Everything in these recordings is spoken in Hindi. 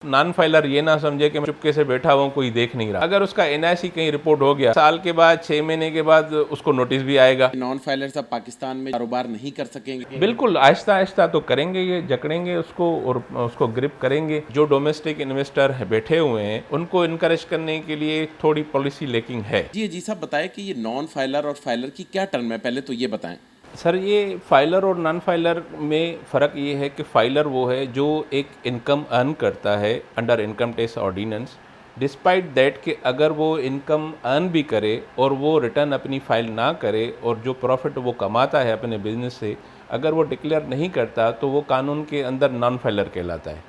नॉन फाइलर ये ना समझे कि मैं चुपके से बैठा हुआ कोई देख नहीं रहा। अगर उसका एनआईसी कहीं रिपोर्ट हो गया, साल के बाद 6 महीने के बाद उसको नोटिस भी आएगा। नॉन फाइलर सब पाकिस्तान में कारोबार नहीं कर सकेंगे। बिल्कुल आहिस्ता आहिस्ता तो करेंगे, ये जकड़ेंगे उसको और उसको ग्रिप करेंगे। जो डोमेस्टिक इन्वेस्टर बैठे हुए हैं उनको इनकरेज करने के लिए थोड़ी पॉलिसी लेकिंग है। जी साहब, बताएं कि ये नॉन फाइलर और फाइलर की क्या टर्म है, पहले तो ये बताएं। सर, ये फाइलर और नॉन फाइलर में फ़र्क ये है कि फाइलर वो है जो एक इनकम अर्न करता है under income tax ordinance. Despite that कि अगर वो इनकम अर्न भी करे और वो रिटर्न अपनी फाइल ना करे और जो प्रॉफिट वो कमाता है अपने बिजनेस से अगर वो डिक्लेयर नहीं करता तो वो कानून के अंदर नॉन फाइलर कहलाता है।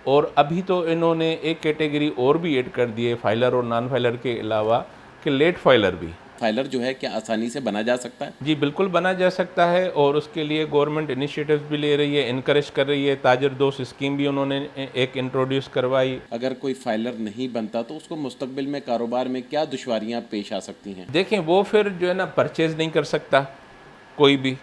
और अभी तो इन्होंने एक कैटेगरी और भी ऐड कर दी है फाइलर और नॉन फाइलर के अलावा कि लेट फाइलर भी। फाइलर जो है क्या आसानी से बना जा सकता है? जी बिल्कुल बना जा सकता है और उसके लिए गवर्नमेंट इनिशिएटिव्स भी ले रही है, इनकरेज कर रही है। ताजर दोस्त स्कीम भी उन्होंने एक इंट्रोड्यूस करवाई। अगर कोई फाइलर नहीं बनता तो उसको मुस्तकबिल में कारोबार में क्या दुश्वारियां पेश आ सकती हैं? देखें, वो फिर जो है ना परचेज नहीं कर सकता कोई भी।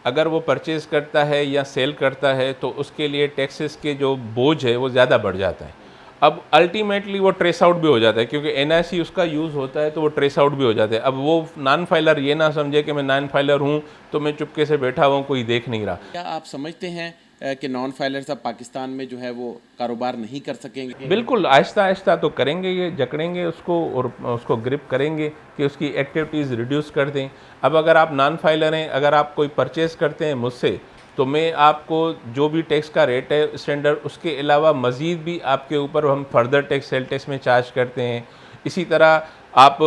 अगर वो परचेज करता है या सेल करता है तो उसके लिए टैक्सेस के जो बोझ है वो ज़्यादा बढ़ जाता है। अब अल्टीमेटली वो ट्रेस आउट भी हो जाता है क्योंकि एनआईसी उसका यूज़ होता है तो वो ट्रेस आउट भी हो जाता है। अब वो नॉन फाइलर ये ना समझे कि मैं नॉन फाइलर हूँ तो मैं चुपके से बैठा हुआ कोई देख नहीं रहा। क्या आप समझते हैं कि नॉन फाइलर सब पाकिस्तान में जो है वो कारोबार नहीं कर सकेंगे? बिल्कुल आहिस्ता आहिस्ता तो करेंगे, ये जकड़ेंगे उसको और उसको ग्रिप करेंगे कि उसकी एक्टिविटीज़ रिड्यूस कर दें। अब अगर आप नॉन फाइलर हैं, अगर आप कोई परचेज करते हैं मुझसे तो मैं आपको जो भी टैक्स का रेट है स्टैंडर्ड उसके अलावा मज़ीद भी आपके ऊपर हम फर्दर टैक्स सेल टैक्स में चार्ज करते हैं। इसी तरह आप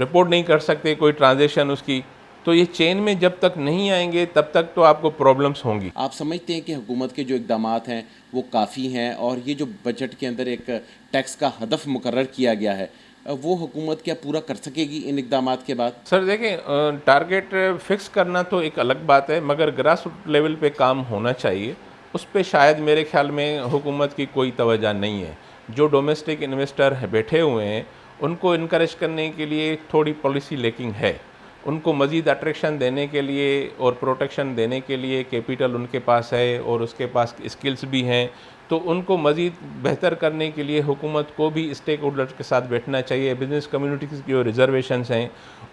रिपोर्ट नहीं कर सकते कोई ट्रांजैक्शन उसकी। तो ये चेन में जब तक नहीं आएंगे तब तक तो आपको प्रॉब्लम्स होंगी। आप समझते हैं कि हुकूमत के जो इक़दामात हैं वो काफ़ी हैं और ये जो बजट के अंदर एक टैक्स का हदफ मुकर्रर किया गया है वो हुकूमत क्या पूरा कर सकेगी इन इक़दामात के बाद? सर देखें, टारगेट फिक्स करना तो एक अलग बात है मगर ग्रास रूट लेवल पे काम होना चाहिए। उस पे शायद मेरे ख्याल में हुकूमत की कोई तवज्जो नहीं है। जो डोमेस्टिक इन्वेस्टर बैठे हुए हैं उनको इनकरेज करने के लिए थोड़ी पॉलिसी लेकिंग है। उनको मज़ीद अट्रैक्शन देने के लिए और प्रोटेक्शन देने के लिए कैपिटल उनके पास है और उसके पास स्किल्स भी हैं। तो उनको मज़ीद बेहतर करने के लिए हुकूमत को भी स्टेक होल्डर्स के साथ बैठना चाहिए। बिज़नेस कम्युनिटीज़ की जो रिजर्वेशंस हैं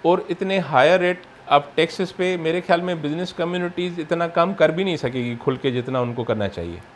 और इतने हायर रेट ऑफ टैक्सेस पे मेरे ख्याल में बिज़नेस कम्युनिटीज़ इतना काम कर भी नहीं सकेगी खुल के जितना उनको करना चाहिए।